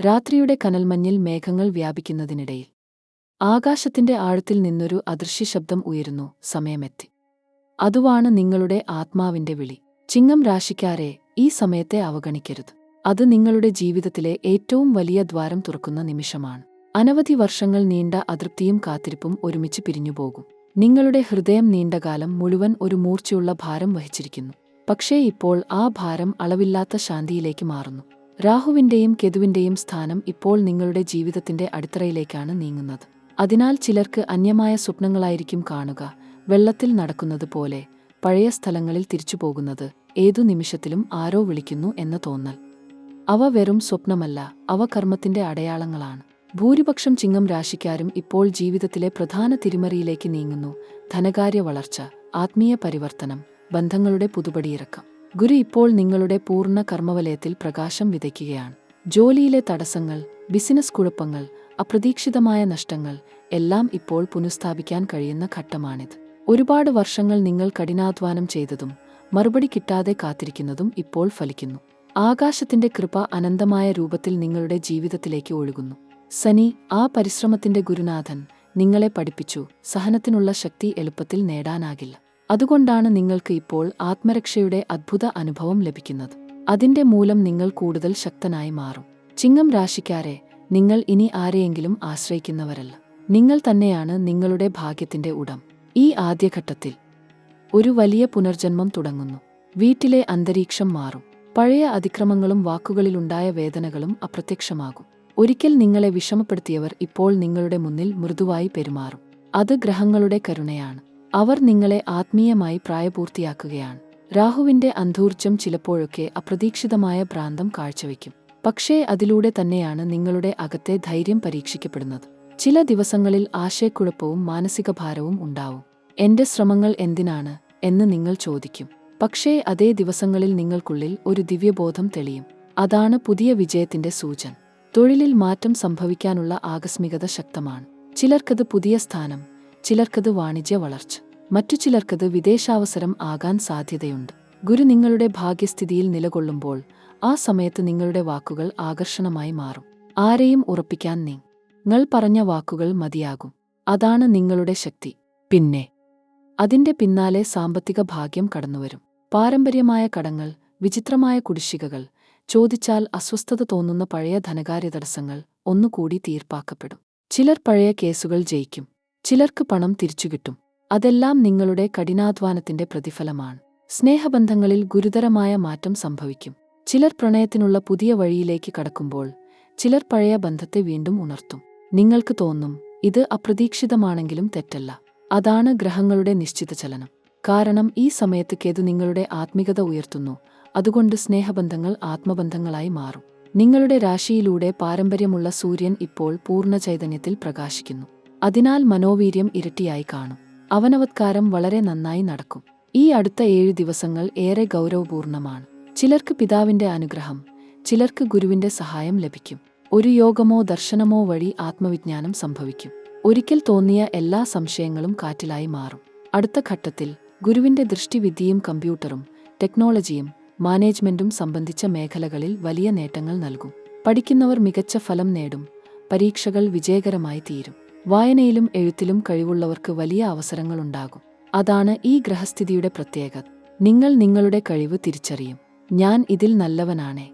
രാത്രിയുടെ കനൽമഞ്ഞിൽ മേഘങ്ങൾ വ്യാപിക്കുന്നതിനിടയിൽ ആകാശത്തിന്റെ ആഴത്തിൽ നിന്നൊരു അദൃശ്യ ശബ്ദം ഉയരുന്നു. സമയമെത്തി. അതുവാണ് നിങ്ങളുടെ ആത്മാവിന്റെ വിളി. ചിങ്ങം രാശിക്കാരെ, ഈ സമയത്തെ അവഗണിക്കരുത്. അത് നിങ്ങളുടെ ജീവിതത്തിലെ ഏറ്റവും വലിയ ദ്വാരം തുറക്കുന്ന നിമിഷമാണ്. അനവധി വർഷങ്ങൾ നീണ്ട അതൃപ്തിയും കാത്തിരിപ്പും ഒരുമിച്ച് പിരിഞ്ഞുപോകും. നിങ്ങളുടെ ഹൃദയം നീണ്ടകാലം മുഴുവൻ ഒരു മൂർച്ചയുള്ള ഭാരം വഹിച്ചിരിക്കുന്നു. പക്ഷേ ഇപ്പോൾ ആ ഭാരം അളവില്ലാത്ത ശാന്തിയിലേക്ക് മാറുന്നു. രാഹുവിന്റെയും കേതുവിന്റെയും സ്ഥാനം ഇപ്പോൾ നിങ്ങളുടെ ജീവിതത്തിന്റെ അടിത്തറയിലേക്കാണ് നീങ്ങുന്നത്. അതിനാൽ ചിലർക്ക് അന്യമായ സ്വപ്നങ്ങളായിരിക്കും കാണുക. വെള്ളത്തിൽ നടക്കുന്നത് പോലെ, പഴയ സ്ഥലങ്ങളിൽ തിരിച്ചുപോകുന്നത്, ഏതു നിമിഷത്തിലും ആരോ വിളിക്കുന്നു എന്ന തോന്നൽ. അവ വെറും സ്വപ്നമല്ല, അവ കർമ്മത്തിന്റെ അടയാളങ്ങളാണ്. ഭൂരിപക്ഷം ചിങ്ങം രാശിക്കാരും ഇപ്പോൾ ജീവിതത്തിലെ പ്രധാന തിരിമറിയിലേക്ക് നീങ്ങുന്നു. ധനകാര്യ വളർച്ച, ആത്മീയ പരിവർത്തനം, ബന്ധങ്ങളുടെ പുതുപടിയിറക്കം. ഗുരു ഇപ്പോൾ നിങ്ങളുടെ പൂർണ്ണ കർമ്മവലയത്തിൽ പ്രകാശം വിതയ്ക്കുകയാണ്. ജോലിയിലെ തടസ്സങ്ങൾ, ബിസിനസ് കുഴപ്പങ്ങൾ, അപ്രതീക്ഷിതമായ നഷ്ടങ്ങൾ എല്ലാം ഇപ്പോൾ പുനഃസ്ഥാപിക്കാൻ കഴിയുന്ന ഘട്ടമാണിത്. ഒരുപാട് വർഷങ്ങൾ നിങ്ങൾ കഠിനാധ്വാനം ചെയ്തതും മറുപടി കിട്ടാതെ കാത്തിരിക്കുന്നതും ഇപ്പോൾ ഫലിക്കുന്നു. ആകാശത്തിന്റെ കൃപ അനന്തമായ രൂപത്തിൽ നിങ്ങളുടെ ജീവിതത്തിലേക്ക് ഒഴുകുന്നു. ശനി, ആ പരിശ്രമത്തിന്റെ ഗുരുനാഥൻ, നിങ്ങളെ പഠിപ്പിച്ചു, സഹനത്തിനുള്ള ശക്തി എളുപ്പത്തിൽ നേടാനാകില്ല. അതുകൊണ്ടാണ് നിങ്ങൾക്ക് ഇപ്പോൾ ആത്മരക്ഷയുടെ അദ്ഭുത അനുഭവം ലഭിക്കുന്നത്. അതിന്റെ മൂലം നിങ്ങൾ കൂടുതൽ ശക്തനായി മാറും. ചിങ്ങം രാശിക്കാരെ, നിങ്ങൾ ഇനി ആരെയെങ്കിലും ആശ്രയിക്കുന്നവരല്ല. നിങ്ങൾ തന്നെയാണ് നിങ്ങളുടെ ഭാഗ്യത്തിന്റെ ഉടം. ഈ ആദ്യഘട്ടത്തിൽ ഒരു വലിയ പുനർജന്മം തുടങ്ങുന്നു. വീട്ടിലെ അന്തരീക്ഷം മാറും. പഴയ അതിക്രമങ്ങളും വാക്കുകളിലുണ്ടായ വേദനകളും അപ്രത്യക്ഷമാകും. ഒരിക്കൽ നിങ്ങളെ വിഷമപ്പെടുത്തിയവർ ഇപ്പോൾ നിങ്ങളുടെ മുന്നിൽ മൃദുവായി പെരുമാറും. അത് ഗ്രഹങ്ങളുടെ കരുണയാണ്. അവർ നിങ്ങളെ ആത്മീയമായി പ്രായപൂർത്തിയാക്കുകയാണ്. രാഹുവിന്റെ അന്ധൂർജ്ജം ചിലപ്പോഴൊക്കെ അപ്രതീക്ഷിതമായ ഭ്രാന്തം കാഴ്ചവെക്കും. പക്ഷേ അതിലൂടെ തന്നെയാണ് നിങ്ങളുടെ അകത്തെ ധൈര്യം പരീക്ഷിക്കപ്പെടുന്നത്. ചില ദിവസങ്ങളിൽ ആശയക്കുഴപ്പവും മാനസിക ഭാരവും ഉണ്ടാവും. എന്റെ ശ്രമങ്ങൾ എന്തിനാണ് എന്ന് നിങ്ങൾ ചോദിക്കും. പക്ഷേ അതേ ദിവസങ്ങളിൽ നിങ്ങൾക്കുള്ളിൽ ഒരു ദിവ്യബോധം തെളിയും. അതാണ് പുതിയ വിജയത്തിന്റെ സൂചന. തൊഴിലിൽ മാറ്റം സംഭവിക്കാനുള്ള ആകസ്മികത ശക്തമാണ്. ചിലർക്കത് പുതിയ സ്ഥാനം, ചിലർക്കത് വാണിജ്യ വളർച്ച, മറ്റു ചിലർക്കത് വിദേശാവസരം ആകാൻ സാധ്യതയുണ്ട്. ഗുരു നിങ്ങളുടെ ഭാഗ്യസ്ഥിതിയിൽ നിലകൊള്ളുമ്പോൾ ആ സമയത്ത് നിങ്ങളുടെ വാക്കുകൾ ആകർഷണമായി മാറും. ആരെയും ഉറപ്പിക്കാൻ നിങ്ങൾ പറഞ്ഞ വാക്കുകൾ മതിയാകും. അതാണ് നിങ്ങളുടെ ശക്തി. പിന്നെ അതിന്റെ പിന്നാലെ സാമ്പത്തിക ഭാഗ്യം കടന്നുവരും. പാരമ്പര്യമായ കടങ്ങൾ, വിചിത്രമായ കുടിശ്ശികകൾ, ചോദിച്ചാൽ അസ്വസ്ഥത തോന്നുന്ന പഴയ ധനകാര്യ തടസ്സങ്ങൾ ഒന്നുകൂടി തീർപ്പാക്കപ്പെടും. ചിലർ പഴയ കേസുകൾ ജയിക്കും. ചിലർക്ക് പണം തിരിച്ചുകിട്ടും. അതെല്ലാം നിങ്ങളുടെ കഠിനാധ്വാനത്തിന്റെ പ്രതിഫലമാണ്. സ്നേഹബന്ധങ്ങളിൽ ഗുരുതരമായ മാറ്റം സംഭവിക്കും. ചിലർ പ്രണയത്തിനുള്ള പുതിയ വഴിയിലേക്ക് കടക്കുമ്പോൾ ചിലർ പഴയ ബന്ധത്തെ വീണ്ടും ഉണർത്തും. നിങ്ങൾക്ക് തോന്നും, ഇത് അപ്രതീക്ഷിതമാണെങ്കിലും തെറ്റല്ല. അതാണ് ഗ്രഹങ്ങളുടെ നിശ്ചിത ചലനം. കാരണം ഈ സമയത്ത് കേതു നിങ്ങളുടെ ആത്മികത ഉയർത്തുന്നു. അതുകൊണ്ട് സ്നേഹബന്ധങ്ങൾ ആത്മബന്ധങ്ങളായി മാറും. നിങ്ങളുടെ രാശിയിലൂടെ പാരമ്പര്യമുള്ള സൂര്യൻ ഇപ്പോൾ പൂർണ്ണ ചൈതന്യത്തിൽ പ്രകാശിക്കുന്നു. അതിനാൽ മനോവീര്യം ഇരട്ടിയായി കാണും. അവനവത്കാരം വളരെ നന്നായി നടക്കും. ഈ അടുത്ത 7 ദിവസങ്ങൾ ഏറെ ഗൗരവപൂർണമാണ്. ചിലർക്ക് പിതാവിന്റെ അനുഗ്രഹം, ചിലർക്ക് ഗുരുവിന്റെ സഹായം ലഭിക്കും. ഒരു യോഗമോ ദർശനമോ വഴി ആത്മവിജ്ഞാനം സംഭവിക്കും. ഒരിക്കൽ തോന്നിയ എല്ലാ സംശയങ്ങളും കാറ്റിലായി മാറും. അടുത്ത ഘട്ടത്തിൽ ഗുരുവിന്റെ ദൃഷ്ടി വിദ്യയും കമ്പ്യൂട്ടറും ടെക്നോളജിയും മാനേജ്മെന്റും സംബന്ധിച്ച മേഖലകളിൽ വലിയ നേട്ടങ്ങൾ നൽകും. പഠിക്കുന്നവർ മികച്ച ഫലം നേടും. പരീക്ഷകൾ വിജയകരമായി തീരും. വായനയിലും എഴുത്തിലും കഴിവുള്ളവർക്ക് വലിയ അവസരങ്ങളുണ്ടാകും. അതാണ് ഈ ഗ്രഹസ്ഥിതിയുടെ പ്രത്യേകത. നിങ്ങൾ നിങ്ങളുടെ കഴിവ് തിരിച്ചറിയും. ഞാൻ ഇതിൽ നല്ലവനാണേ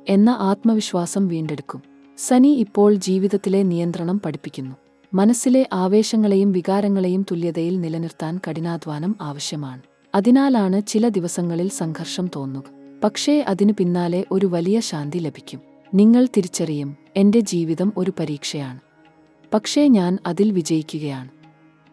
എന്ന ആത്മവിശ്വാസം വീണ്ടെടുക്കും. ശനി ഇപ്പോൾ ജീവിതത്തിലെ നിയന്ത്രണം പഠിപ്പിക്കുന്നു. മനസ്സിലെ ആവേശങ്ങളെയും വികാരങ്ങളെയും തുല്യതയിൽ നിലനിർത്താൻ കഠിനാധ്വാനം ആവശ്യമാണ്. അതിനാലാണ് ചില ദിവസങ്ങളിൽ സംഘർഷം തോന്നുക. പക്ഷേ അതിനു പിന്നാലെ ഒരു വലിയ ശാന്തി ലഭിക്കും. നിങ്ങൾ തിരിച്ചറിയും, എന്റെ ജീവിതം ഒരു പരീക്ഷയാണ്, പക്ഷേ ഞാൻ അതിൽ വിജയിക്കുകയാണ്.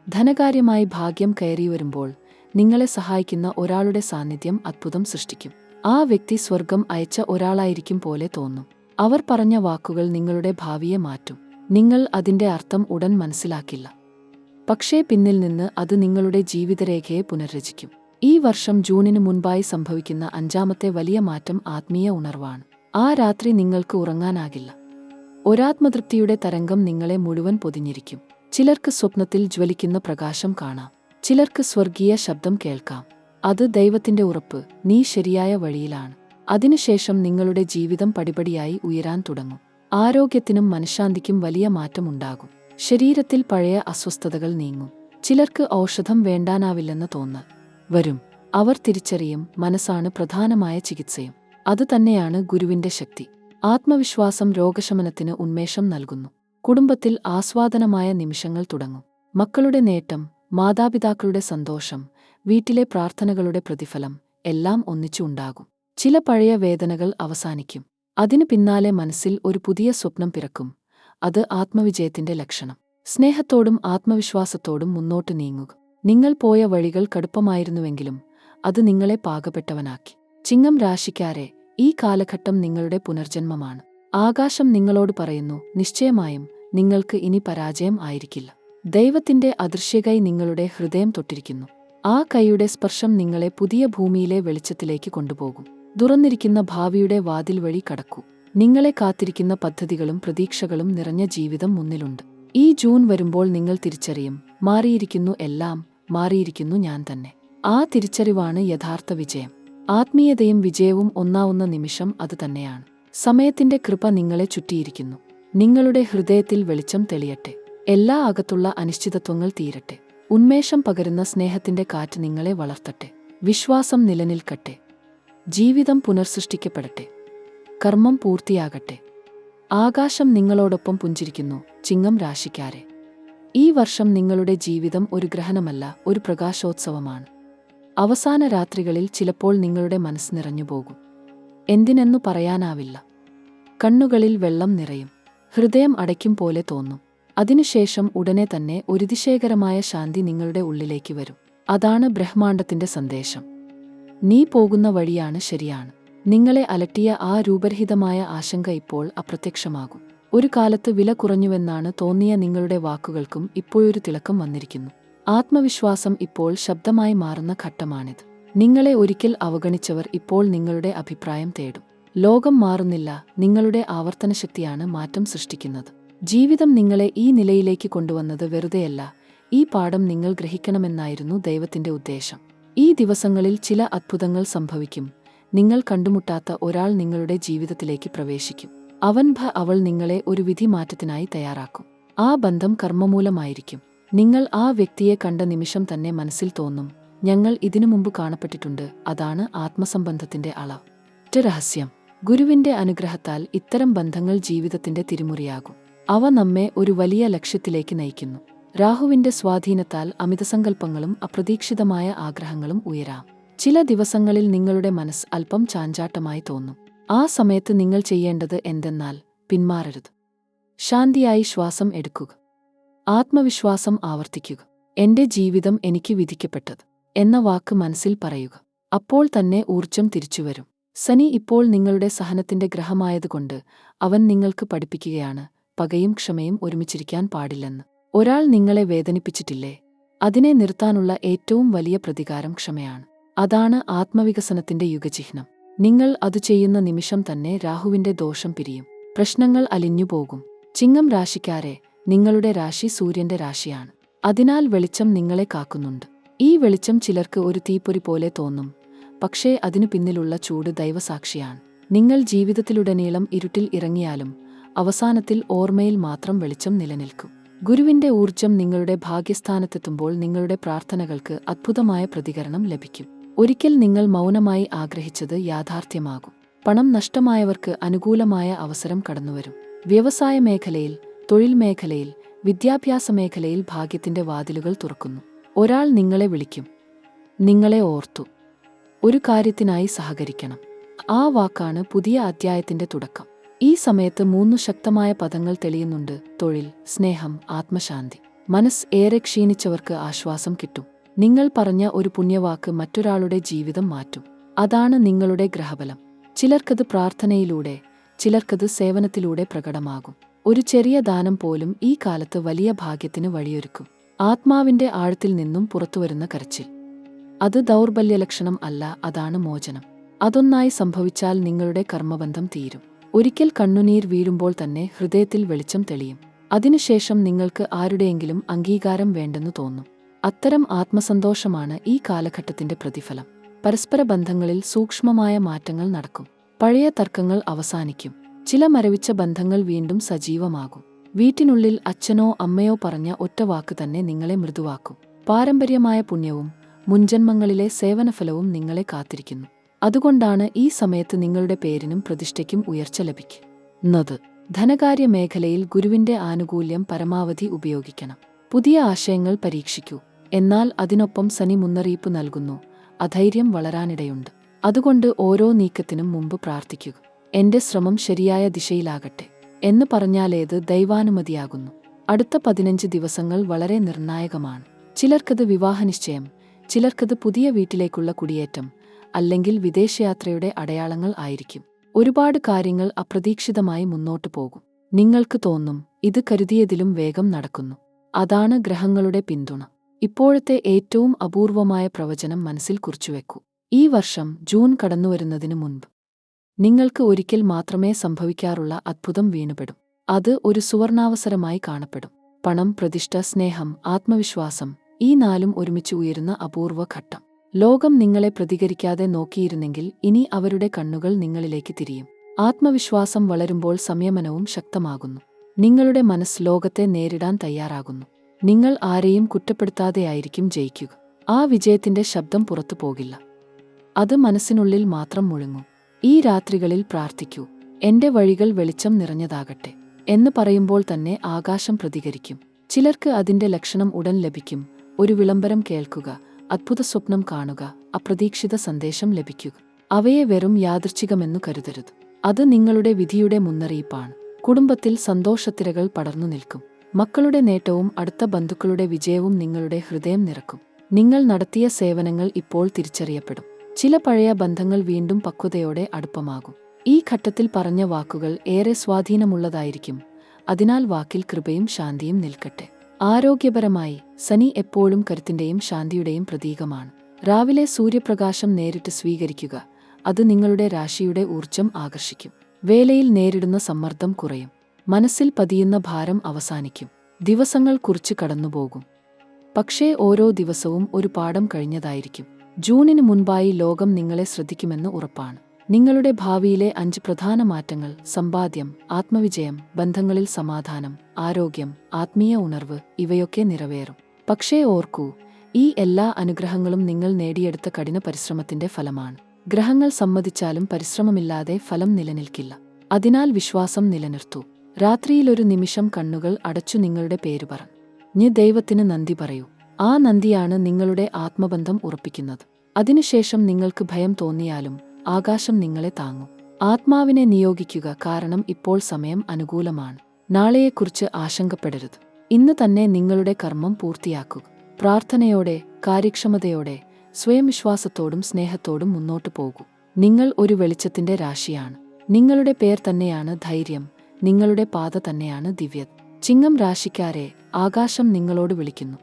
ധനകാര്യമായി ഭാഗ്യം കയറിവരുമ്പോൾ നിങ്ങളെ സഹായിക്കുന്ന ഒരാളുടെ സാന്നിധ്യം അത്ഭുതം സൃഷ്ടിക്കും. ആ വ്യക്തി സ്വർഗം അയച്ച ഒരാളായിരിക്കും പോലെ തോന്നും. അവർ പറഞ്ഞ വാക്കുകൾ നിങ്ങളുടെ ഭാവിയെ മാറ്റും. നിങ്ങൾ അതിന്റെ അർത്ഥം ഉടൻ മനസ്സിലാക്കില്ല. പക്ഷേ പിന്നിൽ നിന്ന് അത് നിങ്ങളുടെ ജീവിതരേഖയെ പുനർരചിക്കും. ഈ വർഷം ജൂണിന് മുൻപായി സംഭവിക്കുന്ന 5ാമത്തെ വലിയ മാറ്റം ആത്മീയ ഉണർവാണ്. ആ രാത്രി നിങ്ങൾക്ക് ഉറങ്ങാനാകില്ല. ഒരാത്മതൃപ്തിയുടെ തരംഗം നിങ്ങളെ മുഴുവൻ പൊതിഞ്ഞിരിക്കും. ചിലർക്ക് സ്വപ്നത്തിൽ ജ്വലിക്കുന്ന പ്രകാശം കാണാം. ചിലർക്ക് സ്വർഗീയ ശബ്ദം കേൾക്കാം. അത് ദൈവത്തിന്റെ ഉറപ്പ്, നീ ശരിയായ വഴിയിലാണ്. അതിനുശേഷം നിങ്ങളുടെ ജീവിതം പടിപടിയായി ഉയരാൻ തുടങ്ങും. ആരോഗ്യത്തിനും മനഃശാന്തിക്കും വലിയ മാറ്റമുണ്ടാകും. ശരീരത്തിൽ പഴയ അസ്വസ്ഥതകൾ നീങ്ങും. ചിലർക്ക് ഔഷധം വേണ്ടാനാവില്ലെന്ന് തോന്നൽ വരും. അവർ തിരിച്ചറിയും, മനസ്സാണ് പ്രധാനമായ ചികിത്സയും. അതുതന്നെയാണ് ഗുരുവിന്റെ ശക്തി. ആത്മവിശ്വാസം രോഗശമനത്തിന് ഉന്മേഷം നൽകുന്നു. കുടുംബത്തിൽ ആസ്വാദനമായ നിമിഷങ്ങൾ തുടങ്ങും. മക്കളുടെ നേട്ടം, മാതാപിതാക്കളുടെ സന്തോഷം, വീട്ടിലെ പ്രാർത്ഥനകളുടെ പ്രതിഫലം എല്ലാം ഒന്നിച്ചു ഉണ്ടാകും. ചില പഴയ വേദനകൾ അവസാനിക്കും. അതിനു പിന്നാലെ മനസ്സിൽ ഒരു പുതിയ സ്വപ്നം പിറക്കും. അത് ആത്മവിജയത്തിന്റെ ലക്ഷണം. സ്നേഹത്തോടും ആത്മവിശ്വാസത്തോടും മുന്നോട്ട് നീങ്ങുക. നിങ്ങൾ പോയ വഴികൾ കടുപ്പമായിരുന്നുവെങ്കിലും അത് നിങ്ങളെ പാകപ്പെട്ടവനാക്കി. ചിങ്ങം രാശിക്കാരെ, ഈ കാലഘട്ടം നിങ്ങളുടെ പുനർജന്മമാണ്. ആകാശം നിങ്ങളോട് പറയുന്നു, നിശ്ചയമായും നിങ്ങൾക്ക് ഇനി പരാജയം ആയിരിക്കില്ല. ദൈവത്തിന്റെ അദൃശ്യകൈ നിങ്ങളുടെ ഹൃദയം തൊട്ടിരിക്കുന്നു. ആ കൈയുടെ സ്പർശം നിങ്ങളെ പുതിയ ഭൂമിയിലെ വെളിച്ചത്തിലേക്ക് കൊണ്ടുപോകും. തുറന്നിരിക്കുന്ന ഭാവിയുടെ വാതിൽ വഴി കടക്കൂ. നിങ്ങളെ കാത്തിരിക്കുന്ന പദ്ധതികളും പ്രതീക്ഷകളും നിറഞ്ഞ ജീവിതം മുന്നിലുണ്ട്. ഈ ജൂൺ വരുമ്പോൾ നിങ്ങൾ തിരിച്ചറിയും, മാറിയിരിക്കുന്നു എല്ലാം, മാറിയിരിക്കുന്നു ഞാൻ തന്നെ. ആ തിരിച്ചറിവാണ് യഥാർത്ഥ വിജയം. ആത്മീയതയും വിജയവും ഒന്നാവുന്ന നിമിഷം അത് തന്നെയാണ്. സമയത്തിന്റെ കൃപ നിങ്ങളെ ചുറ്റിയിരിക്കുന്നു. നിങ്ങളുടെ ഹൃദയത്തിൽ വെളിച്ചം തെളിയട്ടെ. എല്ലാ അകത്തുള്ള അനിശ്ചിതത്വങ്ങൾ തീരട്ടെ. ഉന്മേഷം പകരുന്ന സ്നേഹത്തിന്റെ കാറ്റ് നിങ്ങളെ വളർത്തട്ടെ. വിശ്വാസം നിലനിൽക്കട്ടെ. ജീവിതം പുനർസൃഷ്ടിക്കപ്പെടട്ടെ. കർമ്മം പൂർത്തിയാകട്ടെ. ആകാശം നിങ്ങളോടൊപ്പം പുഞ്ചിരിക്കുന്നു. ചിങ്ങം രാശിക്കാരെ, ഈ വർഷം നിങ്ങളുടെ ജീവിതം ഒരു ഗ്രഹണമല്ല, ഒരു പ്രകാശോത്സവമാണ്. അവസാന രാത്രികളിൽ ചിലപ്പോൾ നിങ്ങളുടെ മനസ്സ് നിറഞ്ഞുപോകും. എന്തിനെന്നു പറയാനാവില്ല. കണ്ണുകളിൽ വെള്ളം നിറയും. ഹൃദയം അടയ്ക്കും പോലെ തോന്നും. അതിനുശേഷം ഉടനെ തന്നെ ഒരു അതിശയകരമായ ശാന്തി നിങ്ങളുടെ ഉള്ളിലേക്ക് വരും. അതാണ് ബ്രഹ്മാണ്ഡത്തിന്റെ സന്ദേശം. നീ പോകുന്ന വഴിയാണ് ശരിയാണ്. നിങ്ങളെ അലട്ടിയ ആ രൂപരഹിതമായ ആശങ്ക ഇപ്പോൾ അപ്രത്യക്ഷമാകും. ഒരു കാലത്ത് വില കുറഞ്ഞുവെന്നാണ് തോന്നിയ നിങ്ങളുടെ വാക്കുകൾക്കും ഇപ്പോഴൊരു തിളക്കം വന്നിരിക്കുന്നു. ആത്മവിശ്വാസം ഇപ്പോൾ ശബ്ദമായി മാറുന്ന ഘട്ടമാണിത്. നിങ്ങളെ ഒരിക്കൽ അവഗണിച്ചവർ ഇപ്പോൾ നിങ്ങളുടെ അഭിപ്രായം തേടും. ലോകം മാറുന്നില്ല, നിങ്ങളുടെ ആവർത്തനശക്തിയാണ് മാറ്റം സൃഷ്ടിക്കുന്നത്. ജീവിതം നിങ്ങളെ ഈ നിലയിലേക്ക് കൊണ്ടുവന്നത് വെറുതെയല്ല. ഈ പാഠം നിങ്ങൾ ഗ്രഹിക്കണമെന്നായിരുന്നു ദൈവത്തിന്റെ ഉദ്ദേശം. ഈ ദിവസങ്ങളിൽ ചില അത്ഭുതങ്ങൾ സംഭവിക്കും. നിങ്ങൾ കണ്ടുമുട്ടാത്ത ഒരാൾ നിങ്ങളുടെ ജീവിതത്തിലേക്ക് പ്രവേശിക്കും. അവൾ നിങ്ങളെ ഒരു വിധി മാറ്റത്തിനായി തയ്യാറാക്കും. ആ ബന്ധം കർമ്മമൂലമായിരിക്കും. നിങ്ങൾ ആ വ്യക്തിയെ കണ്ട നിമിഷം തന്നെ മനസ്സിൽ തോന്നും, ഞങ്ങൾ ഇതിനു മുമ്പ് കാണപ്പെട്ടിട്ടുണ്ട്. അതാണ് ആത്മസംബന്ധത്തിന്റെ അളവ്. രഹസ്യം. ഗുരുവിന്റെ അനുഗ്രഹത്താൽ ഇത്തരം ബന്ധങ്ങൾ ജീവിതത്തിന്റെ തിരിമുറിയാകും. അവ നമ്മെ ഒരു വലിയ ലക്ഷ്യത്തിലേക്ക് നയിക്കുന്നു. രാഹുവിന്റെ സ്വാധീനത്താൽ അമിതസങ്കല്പങ്ങളും അപ്രതീക്ഷിതമായ ആഗ്രഹങ്ങളും ഉയരാം. ചില ദിവസങ്ങളിൽ നിങ്ങളുടെ മനസ്സ് അല്പം ചാഞ്ചാട്ടമായി തോന്നും. ആ സമയത്ത് നിങ്ങൾ ചെയ്യേണ്ടത് എന്തെന്നാൽ, പിന്മാറരുത്. ശാന്തിയായി ശ്വാസം എടുക്കുക. ആത്മവിശ്വാസം ആവർത്തിക്കുക. എന്റെ ജീവിതം എനിക്ക് വിധിക്കപ്പെട്ടത് എന്ന വാക്ക് മനസ്സിൽ പറയുക. അപ്പോൾ തന്നെ ഊർജം തിരിച്ചുവരും. ശനി ഇപ്പോൾ നിങ്ങളുടെ സഹനത്തിന്റെ ഗ്രഹമായതുകൊണ്ട് അവൻ നിങ്ങൾക്ക് പഠിപ്പിക്കുകയാണ്, പകയും ക്ഷമയും ഒരുമിച്ചിരിക്കാൻ പാടില്ലെന്ന്. ഒരാൾ നിങ്ങളെ വേദനിപ്പിച്ചിട്ടില്ലേ, അതിനെ നിർത്താനുള്ള ഏറ്റവും വലിയ പ്രതികാരം ക്ഷമയാണ്. അതാണ് ആത്മവികസനത്തിന്റെ യുഗചിഹ്നം. നിങ്ങൾ അത് ചെയ്യുന്ന നിമിഷം തന്നെ രാഹുവിന്റെ ദോഷം പിരിയും. പ്രശ്നങ്ങൾ അലിഞ്ഞുപോകും. ചിങ്ങം രാശിക്കാരെ, നിങ്ങളുടെ രാശി സൂര്യന്റെ രാശിയാണ്. അതിനാൽ വെളിച്ചം നിങ്ങളെ കാക്കുന്നുണ്ട്. ഈ വെളിച്ചം ചിലർക്ക് ഒരു തീപ്പൊരി പോലെ തോന്നും. പക്ഷേ അതിനു പിന്നിലുള്ള ചൂട് ദൈവസാക്ഷിയാണ്. നിങ്ങൾ ജീവിതത്തിലുടനീളം ഇരുട്ടിൽ ഇറങ്ങിയാലും അവസാനത്തിൽ ഓർമ്മയിൽ മാത്രം വെളിച്ചം നിലനിൽക്കും. ഗുരുവിന്റെ ഊർജം നിങ്ങളുടെ ഭാഗ്യസ്ഥാനത്തെത്തുമ്പോൾ നിങ്ങളുടെ പ്രാർത്ഥനകൾക്ക് അദ്ഭുതമായ പ്രതികരണം ലഭിക്കും. ഒരിക്കൽ നിങ്ങൾ മൗനമായി ആഗ്രഹിച്ചത് യാഥാർത്ഥ്യമാകും. പണം നഷ്ടമായവർക്ക് അനുകൂലമായ അവസരം കടന്നുവരും. വ്യവസായ മേഖലയിൽ, തൊഴിൽ മേഖലയിൽ, വിദ്യാഭ്യാസ മേഖലയിൽ ഭാഗ്യത്തിന്റെ വാതിലുകൾ തുറക്കുന്നു. ഒരാൾ നിങ്ങളെ വിളിക്കും. നിങ്ങളെ ഓർത്തു. ഒരു കാര്യത്തിനായി സഹകരിക്കണം. ആ വാക്കാണ് പുതിയ അധ്യായത്തിന്റെ തുടക്കം. ഈ സമയത്ത് 3 ശക്തമായ പദങ്ങൾ തെളിയുന്നുണ്ട്: തൊഴിൽ, സ്നേഹം, ആത്മശാന്തി. മനസ്സ് ഏറെ ക്ഷീണിച്ചവർക്ക് ആശ്വാസം കിട്ടും. നിങ്ങൾ പറഞ്ഞ ഒരു പുണ്യവാക്ക് മറ്റൊരാളുടെ ജീവിതം മാറ്റും. അതാണ് നിങ്ങളുടെ ഗ്രഹബലം. ചിലർക്കത് പ്രാർത്ഥനയിലൂടെ, ചിലർക്കത് സേവനത്തിലൂടെ പ്രകടമാകും. ഒരു ചെറിയ ദാനം പോലും ഈ കാലത്ത് വലിയ ഭാഗ്യത്തിന് വഴിയൊരുക്കും. ആത്മാവിന്റെ ആഴത്തിൽ നിന്നും പുറത്തുവരുന്ന കരച്ചിൽ. അത് ദൗർബല്യലക്ഷണം അല്ല, അതാണ് മോചനം. അതൊന്നായി സംഭവിച്ചാൽ നിങ്ങളുടെ കർമ്മബന്ധം തീരും. ഒരിക്കൽ കണ്ണുനീർ വീഴുമ്പോൾ തന്നെ ഹൃദയത്തിൽ വെളിച്ചം തെളിയും. അതിനുശേഷം നിങ്ങൾക്ക് ആരുടെയെങ്കിലും അംഗീകാരം വേണ്ടെന്നു തോന്നും. അത്തരം ആത്മസന്തോഷമാണ് ഈ കാലഘട്ടത്തിന്റെ പ്രതിഫലം. പരസ്പര ബന്ധങ്ങളിൽ സൂക്ഷ്മമായ മാറ്റങ്ങൾ നടക്കും. പഴയ തർക്കങ്ങൾ അവസാനിക്കും. ചില മരവിച്ച ബന്ധങ്ങൾ വീണ്ടും സജീവമാകും. വീട്ടിനുള്ളിൽ അച്ഛനോ അമ്മയോ പറഞ്ഞ ഒറ്റ വാക്ക് തന്നെ നിങ്ങളെ മൃദുവാക്കും. പാരമ്പര്യമായ പുണ്യവും മുൻജന്മങ്ങളിലെ സേവനഫലവും നിങ്ങളെ കാത്തിരിക്കുന്നു. അതുകൊണ്ടാണ് ഈ സമയത്ത് നിങ്ങളുടെ പേരിനും പ്രതിഷ്ഠയ്ക്കും ഉയർച്ച ലഭിക്കുന്നത്. ധനകാര്യ മേഖലയിൽ ഗുരുവിന്റെ ആനുകൂല്യം പരമാവധി ഉപയോഗിക്കണം. പുതിയ ആശയങ്ങൾ പരീക്ഷിക്കൂ. എന്നാൽ അതിനൊപ്പം ശനി മുന്നറിയിപ്പ് നൽകുന്നു, അധൈര്യം വളരാനിടയുണ്ട്. അതുകൊണ്ട് ഓരോ നീക്കത്തിനും മുമ്പ് പ്രാർത്ഥിക്കുക. എന്റെ ശ്രമം ശരിയായ ദിശയിലാകട്ടെ എന്ന് പറഞ്ഞാലേത് ദൈവാനുമതിയാകുന്നു. അടുത്ത 15 ദിവസങ്ങൾ വളരെ നിർണായകമാണ്. ചിലർക്കത് വിവാഹനിശ്ചയം, ചിലർക്കത് പുതിയ വീട്ടിലേക്കുള്ള കുടിയേറ്റം, അല്ലെങ്കിൽ വിദേശയാത്രയുടെ അടയാളങ്ങൾ ആയിരിക്കും. ഒരുപാട് കാര്യങ്ങൾ അപ്രതീക്ഷിതമായി മുന്നോട്ടു പോകും. നിങ്ങൾക്ക് തോന്നും ഇത് കരുതിയതിലും വേഗം നടക്കുന്നു. അതാണ് ഗ്രഹങ്ങളുടെ പിന്തുണ. ഇപ്പോഴത്തെ ഏറ്റവും അപൂർവമായ പ്രവചനം മനസ്സിൽ കുറിച്ചുവെക്കൂ. ഈ വർഷം ജൂൺ കടന്നുവരുന്നതിനു മുൻപ് നിങ്ങൾക്ക് ഒരിക്കൽ മാത്രമേ സംഭവിക്കാറുള്ള അത്ഭുതം വീണുപെടും. അത് ഒരു സുവർണാവസരമായി കാണപ്പെടും. പണം, പ്രതിഷ്ഠ, സ്നേഹം, ആത്മവിശ്വാസം, ഈ നാലും ഒരുമിച്ച് ഉയരുന്ന അപൂർവ ഘട്ടം. ലോകം നിങ്ങളെ പ്രതികരിക്കാതെ നോക്കിയിരുന്നെങ്കിൽ ഇനി അവരുടെ കണ്ണുകൾ നിങ്ങളിലേക്ക് തിരിയും. ആത്മവിശ്വാസം വളരുമ്പോൾ സംയമനവും ശക്തമാകുന്നു. നിങ്ങളുടെ മനസ്സ് ലോകത്തെ നേരിടാൻ തയ്യാറാകുന്നു. നിങ്ങൾ ആരെയും കുറ്റപ്പെടുത്താതെയായിരിക്കും ജയിക്കുക. ആ വിജയത്തിന്റെ ശബ്ദം പുറത്തു പോകില്ല. അത് മനസ്സിനുള്ളിൽ മാത്രം മുഴങ്ങും. ഈ രാത്രികളിൽ പ്രാർത്ഥിക്കൂ. എന്റെ വഴികൾ വെളിച്ചം നിറഞ്ഞതാകട്ടെ എന്ന് പറയുമ്പോൾ തന്നെ ആകാശം പ്രതികരിക്കും. ചിലർക്ക് അതിന്റെ ലക്ഷണം ഉടൻ ലഭിക്കും. ഒരു വിളംബരം കേൾക്കുക, അദ്ഭുത സ്വപ്നം കാണുക, അപ്രതീക്ഷിത സന്ദേശം ലഭിക്കുക. അവയെ വെറും യാദൃച്ഛികമെന്നു കരുതരുത്. അത് നിങ്ങളുടെ വിധിയുടെ മുന്നറിയിപ്പാണ്. കുടുംബത്തിൽ സന്തോഷത്തിരകൾ പടർന്നു നിൽക്കും. മക്കളുടെ നേട്ടവും അടുത്ത ബന്ധുക്കളുടെ വിജയവും നിങ്ങളുടെ ഹൃദയം നിറക്കും. നിങ്ങൾ നടത്തിയ സേവനങ്ങൾ ഇപ്പോൾ തിരിച്ചറിയപ്പെടും. ചില പഴയ ബന്ധങ്ങൾ വീണ്ടും പക്വതയോടെ അടുപ്പമാകും. ഈ ഘട്ടത്തിൽ പറഞ്ഞ വാക്കുകൾ ഏറെ സ്വാധീനമുള്ളതായിരിക്കും. അതിനാൽ വാക്കിൽ കൃപയും ശാന്തിയും നിൽക്കട്ടെ. ആരോഗ്യപരമായി ശനി എപ്പോഴും കരുത്തിന്റെയും ശാന്തിയുടെയും പ്രതീകമാണ്. രാവിലെ സൂര്യപ്രകാശം നേരിട്ട് സ്വീകരിക്കുക. അത് നിങ്ങളുടെ രാശിയുടെ ഊർജം ആകർഷിക്കും. വേലയിൽ നേരിടുന്ന സമ്മർദ്ദം കുറയും. മനസ്സിൽ പതിയുന്ന ഭാരം അവസാനിക്കും. ദിവസങ്ങൾ കുറിച്ച് കടന്നുപോകും. പക്ഷേ ഓരോ ദിവസവും ഒരു പാഠം കഴിഞ്ഞതായിരിക്കും. ജൂണിന് മുൻപായി ലോകം നിങ്ങളെ ശ്രദ്ധിക്കുമെന്ന് ഉറപ്പാണ്. നിങ്ങളുടെ ഭാവിയിലെ 5 പ്രധാന മാറ്റങ്ങൾ: സമ്പാദ്യം, ആത്മവിജയം, ബന്ധങ്ങളിൽ സമാധാനം, ആരോഗ്യം, ആത്മീയ ഉണർവ്, ഇവയൊക്കെ നിറവേറും. പക്ഷേ ഓർക്കൂ, ഈ എല്ലാ അനുഗ്രഹങ്ങളും നിങ്ങൾ നേടിയെടുത്ത കഠിന പരിശ്രമത്തിന്റെ ഫലമാണ്. ഗ്രഹങ്ങൾ സമ്മതിച്ചാലും പരിശ്രമമില്ലാതെ ഫലം നിലനിൽക്കില്ല. അതിനാൽ വിശ്വാസം നിലനിർത്തൂ. രാത്രിയിലൊരു നിമിഷം കണ്ണുകൾ അടച്ചു നിങ്ങളുടെ പേര് പറഞ്ഞ് ദൈവത്തിന് നന്ദി പറയൂ. ആ നന്ദിയാണ് നിങ്ങളുടെ ആത്മബന്ധം ഉറപ്പിക്കുന്നത്. അതിനുശേഷം നിങ്ങൾക്ക് ഭയം തോന്നിയാലും ആകാശം നിങ്ങളെ താങ്ങും. ആത്മാവിനെ നിയോഗിക്കുക, കാരണം ഇപ്പോൾ സമയം അനുകൂലമാണ്. നാളെയെക്കുറിച്ച് ആശങ്കപ്പെടരുത്. ഇന്ന് തന്നെ നിങ്ങളുടെ കർമ്മം പൂർത്തിയാക്കുക. പ്രാർത്ഥനയോടെ, കാര്യക്ഷമതയോടെ, സ്വയം വിശ്വാസത്തോടും സ്നേഹത്തോടും മുന്നോട്ടു പോകൂ. നിങ്ങൾ ഒരു വെളിച്ചത്തിന്റെ രാശിയാണ്. നിങ്ങളുടെ പേർ തന്നെയാണ് ധൈര്യം. നിങ്ങളുടെ പാത തന്നെയാണ് ദിവ്യത. ചിങ്ങം രാശിക്കാരെ, ആകാശം നിങ്ങളോട് വിളിക്കുന്നു.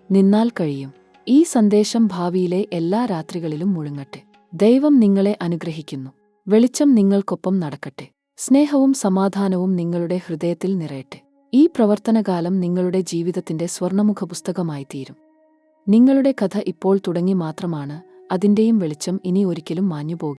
നിന്നാൽ കഴിയും. ഈ സന്ദേശം ഭാവിയിലെ എല്ലാ രാത്രികളിലും മുഴങ്ങട്ടെ. ദൈവം നിങ്ങളെ അനുഗ്രഹിക്കുന്നു. വെളിച്ചം നിങ്ങൾക്കൊപ്പം നടക്കട്ടെ. സ്നേഹവും സമാധാനവും നിങ്ങളുടെ ഹൃദയത്തിൽ നിറയട്ടെ. ഈ പ്രവർത്തനകാലം നിങ്ങളുടെ ജീവിതത്തിന്റെ സ്വർണ്ണമുഖ പുസ്തകമായി തീരും. നിങ്ങളുടെ കഥ ഇപ്പോൾ തുടങ്ങി മാത്രമാണ്. അതിന്റെയും വെളിച്ചം ഇനി ഒരിക്കലും മാഞ്ഞുപോകില്ല.